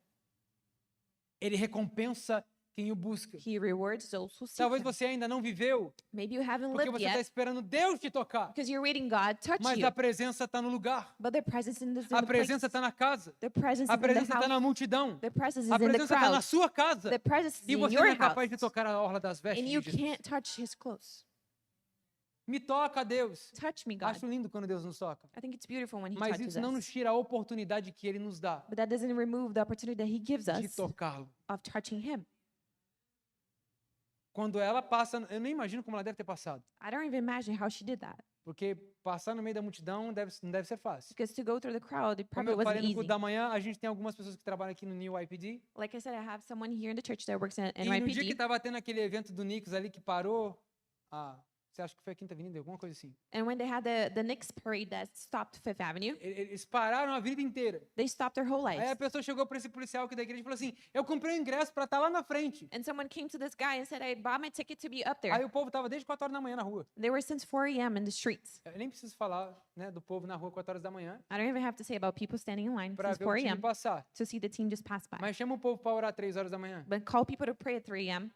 Ele recompensa quem o busca. He rewards those who seek Talvez him. você ainda não viveu, Maybe you haven't porque lived você está yet esperando Deus te tocar. because you're waiting God touch Mas you. a presença está no lugar. But the presence is in A the place. presença está na casa. The presence A is in the presença está na house. multidão. The presence is A in the presença está na crowd. sua casa. The presence is E in você your não é capaz de house. tocar a orla das vestes And de you Jesus. can't touch his clothes. Me toca, Deus. Touch me, God. Acho lindo quando Deus nos toca. I think it's beautiful when he Mas touches isso não nos us. tira a oportunidade que Ele nos dá But that doesn't remove the opportunity that he gives de us tocá-lo. of touching him. Quando ela passa, eu nem imagino como ela deve ter passado. I don't even imagine how she did that. Porque passar no meio da multidão não deve ser fácil. Because to go through the crowd, it Como probably eu falei wasn't no culto easy. da manhã, a gente tem algumas pessoas que trabalham aqui no New IPD. Like I said, I have someone here in the church that works at E no dia que NYPD. estava tendo aquele evento do Nicos ali que parou, você acha que foi a Quinta Avenida, alguma coisa assim. And when they had the Knicks parade that stopped Fifth Avenue, Eles pararam a vida inteira. they stopped their whole Aí a lives. pessoa chegou para esse policial aqui da igreja e falou assim: eu comprei o ingresso para estar lá na frente. And someone came to this guy and said, I bought my ticket to be up there. Aí o povo estava desde 4 horas da manhã na rua. They were since 4 a.m. in the streets. Eu nem preciso falar, né, do povo na rua 4 horas da manhã I don't even have to say about people standing in line para since ver o 4 time a.m. passar. to see the team just pass by. Mas chama o povo para orar 3 horas da manhã. But call people to pray at 3 a.m.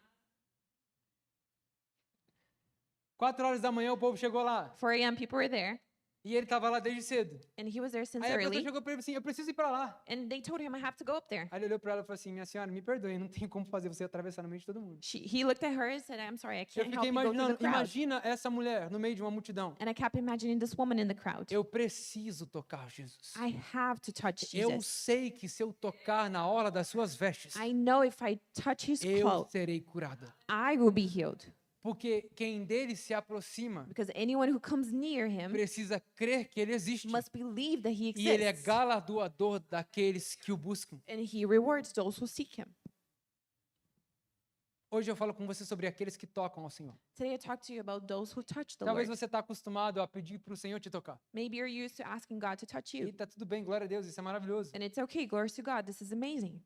4 horas da manhã o povo chegou lá. 4 a.m. people were there, E ele estava lá desde cedo. and he was there since Aí a pessoa early. chegou para ele assim: eu preciso ir para lá. And they told him, I have to go up there. Aí ele olhou para ela e falou assim: minha senhora, me perdoe, não tem como fazer você atravessar no meio de todo mundo. He looked at her and said, I'm sorry, I Eu can't help fiquei you go through imaginando, the crowd. imagina essa mulher no meio de uma multidão. And I kept imagining this woman in the crowd. Eu preciso tocar Jesus. I have to touch Eu Jesus. sei que se eu tocar na orla das suas vestes, I know if I touch his eu clothes, serei curada. I will be healed. Porque quem dele se aproxima Because anyone who comes near him precisa crer que ele existe. must believe that he E ele é exists. galardoador daqueles que o buscam. And he rewards those who seek him. Hoje eu falo com você sobre aqueles que tocam ao Senhor. Today I talk to you about those who touch the Talvez Lord. você está acostumado a pedir para o Senhor te tocar. Maybe you're used to asking God to touch E you. está tudo bem, glória a Deus, isso é maravilhoso. And it's okay, glory to God, this is amazing.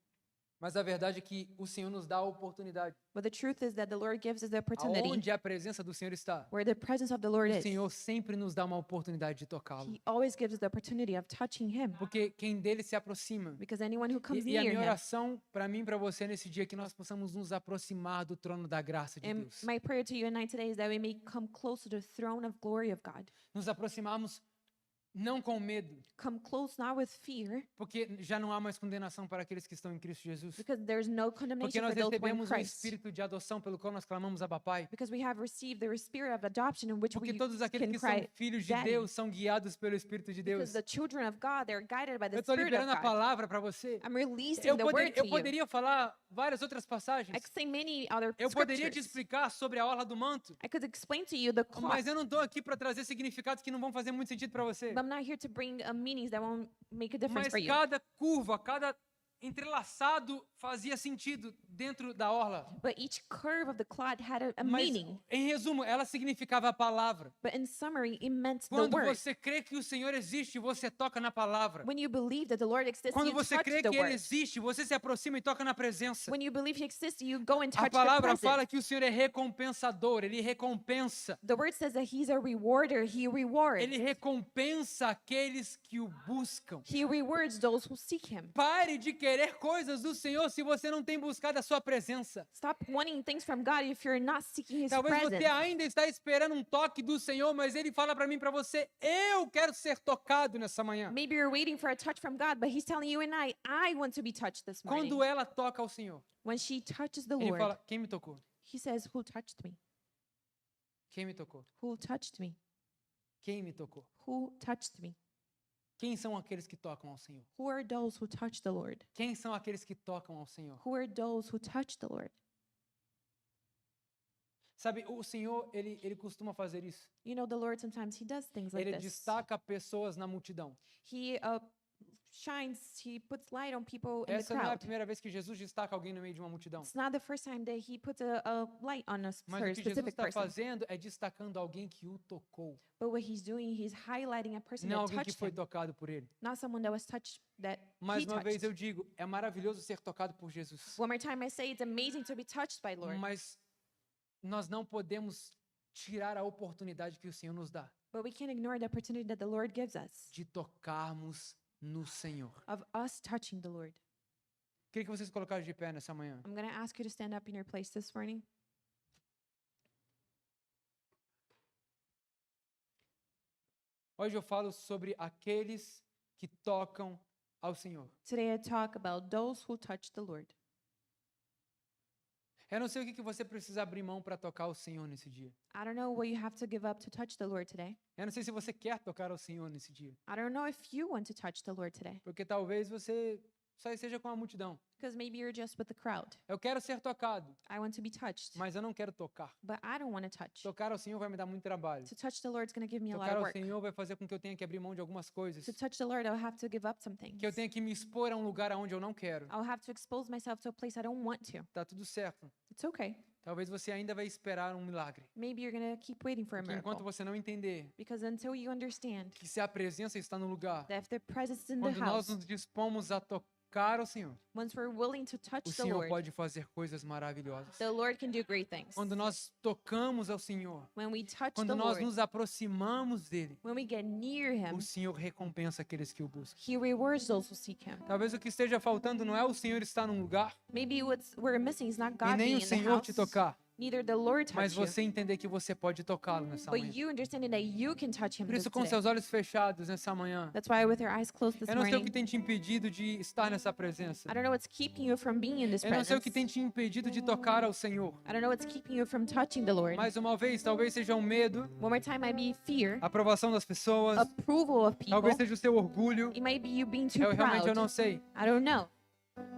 Mas a verdade é que o Senhor nos dá a oportunidade. But the truth is that the Lord gives us the opportunity Aonde a presença do Senhor está, where the presence of the Lord o is. Senhor sempre nos dá uma oportunidade de tocá-lo. He always gives us the opportunity of touching Him. Porque quem dele se aproxima. Because anyone who comes E a near minha Him. oração para mim e para você nesse dia é que nós possamos nos aproximar do trono da graça de And Deus. my prayer to you and I today is that we may come close to the throne of glory of God. Nos aproximarmos não com medo, Come close not with fear, porque já não há mais condenação para aqueles que estão em Cristo Jesus. because there's no Porque condemnation nós for those who are in recebemos o Christ. espírito de adoção pelo qual nós clamamos Abba Pai. Because we have received the spirit of adoption in which Porque we todos aqueles can que são cry, filhos de Daddy. Deus são guiados pelo Espírito de Deus. because the children of God, they're guided by the Eu estou Spirit of liberando a God. palavra para você. I'm releasing Eu the word to you. poderia falar várias outras I passagens. could say many other Eu poderia te scriptures. explicar sobre a orla do manto. I could explain to you the cloth, Mas eu não estou aqui para trazer significados que não vão fazer muito sentido para você. but I'm not here to bring meanings that won't make a difference Mas for you. cada curva, cada entrelaçado fazia sentido dentro da orla. But each curve of the cloth had a Mas, meaning. em resumo, ela significava a palavra. But in summary, it meant the Quando word. você crê que o Senhor existe, você toca na palavra. When you believe that the Lord exists, Quando you você touch crê the que Ele word. existe, você se aproxima e toca na presença. When you believe He exists, you go and A touch the palavra presence. fala que o Senhor é recompensador, Ele recompensa. The word says that He's a rewarder. He rewards. Ele recompensa aqueles que o buscam. He rewards those who seek Him. Pare de querer coisas do Senhor se você não tem buscado a sua presença. Stop wanting things from God if you're not seeking His Talvez presence. você ainda está esperando um toque do Senhor, mas Ele fala para mim, para você, eu quero ser tocado nessa manhã. Maybe you're waiting for a touch from God, but He's telling you and I want to be touched this morning. Quando ela toca ao Senhor, When she touches the Ele Lord, fala, quem me tocou? He says, "Who touched me? Quem me tocou? Who touched me? Quem me tocou? Who touched me?" Quem são aqueles que tocam ao Senhor? Who are those who touch the Lord? Quem são aqueles que tocam ao Senhor? Who are those who touch the Lord? Sabe, o Senhor, ele costuma fazer isso. You know, the Lord sometimes He does things like Ele this. destaca pessoas na multidão. He shines, He puts light on people in the Essa não é a crowd. primeira vez que Jesus destaca alguém no meio de uma multidão. It's not the first time that He puts a light on a Mas for o a que Jesus specific está person. fazendo é destacando alguém que o tocou, But what He's doing, He's highlighting a person não that alguém que touched foi Him, tocado por Ele. not someone that was touched that Mais He uma vez touched. eu digo, é maravilhoso ser tocado por Jesus. One more time, I say it's amazing to be touched by Lord, Mas nós não podemos tirar a oportunidade que o Senhor nos dá but we can't ignore the opportunity that the Lord gives us de tocarmos no Senhor. of us touching the Lord. Queria que vocês colocassem de pé nessa manhã. I'm going to ask you to stand up in your place this morning. Hoje eu falo sobre aqueles que tocam ao Senhor. Today I talk about those who touch the Lord. Eu não sei o que você precisa abrir mão para tocar ao Senhor nesse dia. I don't know what you have to give up to touch the Lord today. Eu não sei se você quer tocar ao Senhor nesse dia. I don't know if you want to touch the Lord today, Porque talvez você só esteja com a multidão. because maybe you're just with the crowd. Eu quero ser tocado, I want to be touched, mas eu não quero tocar. but I don't want to touch. Tocar ao Senhor vai me dar muito trabalho. To touch the Lord is going to give me a lot Tocar of ao work. Senhor vai fazer com que eu tenha que abrir mão de algumas coisas. To touch the Lord, I'll have to give up some things. Que eu tenha que me expor a um lugar onde eu não quero. I'll have to expose myself to a place I don't want to. Tá tudo certo. It's okay. Talvez você ainda vai esperar um milagre. Maybe you're going to keep waiting for a Porque enquanto miracle. você não entender Because until you understand que se a presença está no lugar, that if the presence is in the quando nós house, nos dispomos a tocar ao Senhor, once we're willing to o touch the Senhor Lord, pode fazer coisas maravilhosas. the Lord can do great things. Quando nós tocamos ao Senhor, When we touch quando the nós Lord, nos aproximamos dele, when we get near Him, o Senhor recompensa aqueles que o buscam. He rewards those who seek Him. Talvez o que esteja faltando não é o Senhor estar num lugar Maybe what's we're missing is not e God nem being o in the Senhor house, te tocar, neither the Lord mas touch you, você entender que você pode tocá-lo nessa but manhã. you understanding that you can touch Him Por this isso, com today. seus olhos fechados nessa manhã, That's why with your eyes closed this eu não sei o que morning, tem te impedido de estar nessa presença. I don't know what's keeping you from being in this Eu não sei o que presence. tem te impedido de tocar ao Senhor. I don't know what's keeping you from touching the Lord. Mais uma vez, talvez seja um medo, One more time, might be fear, a aprovação das pessoas, approval of people. talvez seja o seu orgulho. It might be you being too Realmente eu não proud. sei. I don't know.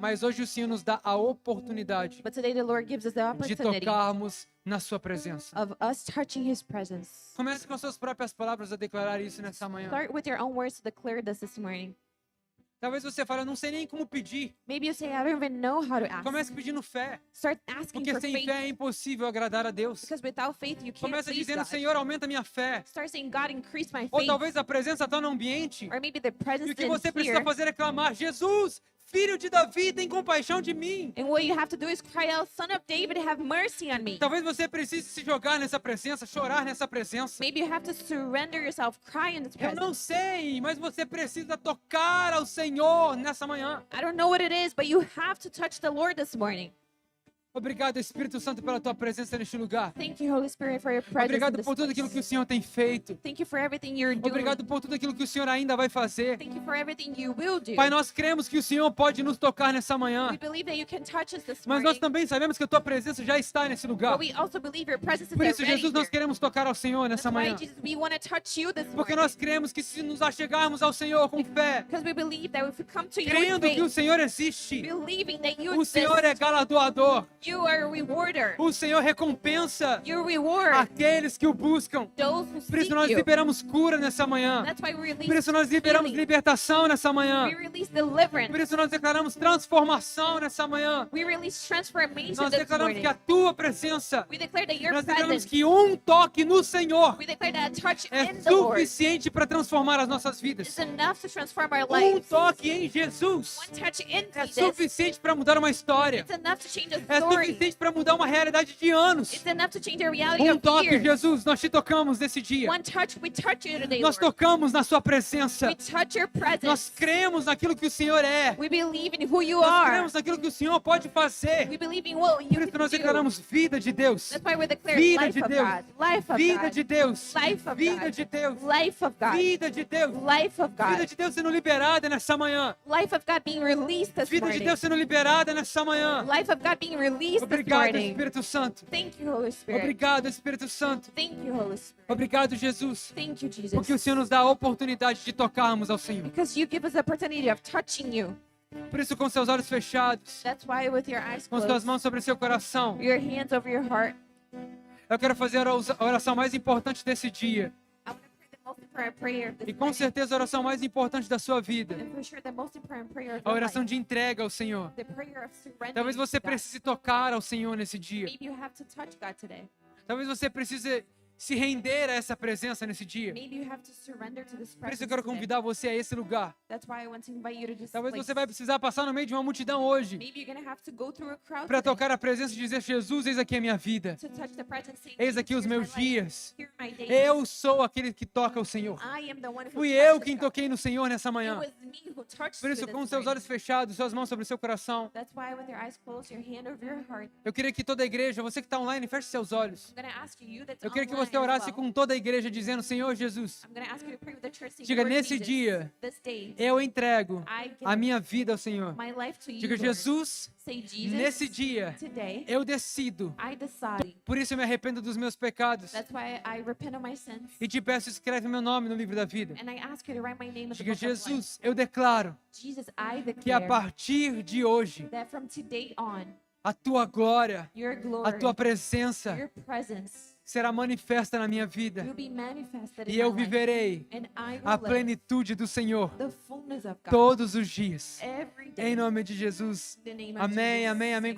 Mas hoje o Senhor nos dá a oportunidade But today the Lord gives us the de opportunity tocarmos na sua presença. of us touching His presence. Comece com suas próprias palavras a declarar isso nessa manhã. Start with your own words to declare this morning. Talvez você fale, eu não sei nem como pedir. Maybe you say, I don't even know how to ask. Comece pedindo fé, Start asking porque for sem faith, fee é impossível agradar a Deus. because without faith you can't Comece please dizendo, God. Senhor, aumenta minha fé. Start saying, God, increase my Ou faith. talvez a presença está no ambiente Or maybe the presence e o que is você precisa here. fazer é clamar, Jesus, filho de Davi, tem compaixão de mim. And what you have to do is cry out, Son of David, have mercy on me. Talvez você precise se jogar nessa presença, chorar nessa presença. Maybe you have to surrender yourself, cry in His Eu não presence. sei, mas você precisa tocar ao Senhor nessa manhã. I don't know what it is, but you have to touch the Lord this morning. Obrigado, Espírito Santo, pela tua presença neste lugar. Thank you, Holy Spirit, for your presence in Obrigado this por tudo aquilo place. que o Senhor tem feito. Thank you for everything you're doing. Obrigado por tudo aquilo que o Senhor ainda vai fazer. Thank you for everything you will do. Pai, nós cremos que o Senhor pode nos tocar nessa manhã. We believe that you can touch us this Mas nós morning, também sabemos que a tua presença já está nesse lugar. but we also believe your presence is Por isso, already Jesus, nós here. queremos tocar ao Senhor That's nessa why, manhã. Jesus, we want to touch you this Porque morning. nós cremos que se nos achegarmos ao Senhor com fé, Because we believe that if we come to you in crendo que o faith, Senhor existe, believing that you o Senhor é exist, galardoador, you are a rewarder. o Senhor recompensa You reward aqueles que o buscam. those who Por isso seek nós you. liberamos cura nessa manhã. That's why we Por isso release nós liberamos healing. libertação nessa manhã. We release deliverance. Por isso nós declaramos transformação nessa manhã. We release transformation Nós this declaramos morning. que a tua presença, We declare that your nós declaramos presence, que um toque no Senhor we declare that a touch é in the Lord suficiente para transformar as nossas vidas. is enough to transform our Um lives. toque em Jesus One touch in é Jesus, suficiente para mudar uma história. it's enough to change a É story. suficiente para mudar uma realidade de anos. It's enough to change a reality Um of toque, years. Jesus, nós te tocamos nesse dia. One touch, we touch you today, Nós Lord. tocamos na sua presença. We touch your Nós presence. cremos naquilo que o Senhor é. We believe in who you Nós are. cremos naquilo que o Senhor pode fazer. We believe in what you Por isso can nós do. declaramos vida de Deus. That's why we declare Vida life de of Deus. God. Life of Vida God. de Deus. Life of Vida God. de Deus. Life of God. Vida de Deus. Life of Vida God. de Deus sendo liberada nessa manhã. Life of God being released this Vida de morning. Deus sendo liberada nessa manhã. Life of God being released this Obrigado, morning. Espírito Santo. Thank you, Holy Spirit. Obrigado, Espírito Santo. Thank you, Holy Spirit. Obrigado, Jesus. Thank you, Jesus. Porque o Senhor nos dá a oportunidade de tocarmos ao Senhor. Because you give us the opportunity of touching you. Por isso, com seus olhos fechados, That's why with your eyes com suas closed, mãos sobre seu coração, your hands over your heart, eu quero fazer a oração mais importante desse dia. I want to pray the most important prayer of E this com morning. certeza a oração mais importante da sua vida. And for sure the most important prayer of A your oração life. de entrega ao Senhor. The prayer of surrender. Talvez você precise tocar ao Senhor nesse dia. Maybe you have to touch God today. Talvez você precise se render a essa presença nesse dia. Maybe you have to surrender to this Por isso presence eu quero today. convidar você a esse lugar. That's why I want to invite you to this Talvez place. você vai precisar passar no meio de uma multidão hoje Maybe you're going to have to go through a crowd para today tocar a presença e dizer: Jesus, eis aqui a minha vida. to touch the presence. Say, Eis aqui os "Here's my meus life. dias. Here are my days. Eu sou aquele que toca o Senhor. I am the one who Fui touches eu quem God. toquei no Senhor nessa It manhã. was me who touched Por you isso, this com seus morning. olhos fechados, suas mãos sobre o seu coração, That's why with your eyes closed, your hand over your heart, eu queria que toda a igreja, você que está online, feche seus olhos. I'm going to ask you that's Eu queria que online você as orasse well. com toda a igreja, dizendo: Senhor Jesus, I'm going to ask you to pray with the church. saying, diga, "Lord nesse Jesus, dia, this day, eu entrego I give a minha vida ao Senhor. my life to you, Diga: Lord." Jesus, Say, Jesus, nesse dia, today, eu decido. I decide. Por isso eu me arrependo dos meus pecados. That's why I repent of my sins. E te peço, escreve meu nome no livro da vida. And I ask you to write my name in the Diga: book of life. Jesus, eu declaro Jesus, I que a declare partir de hoje, that from today on, a tua glória, your a glory, tua presença your presence será manifesta na minha vida. will be manifested E in eu my life. viverei And I a will live plenitude do Senhor the fullness of God todos os dias. every day. Em nome de Jesus. In the name of Amém, Jesus. amém, amém.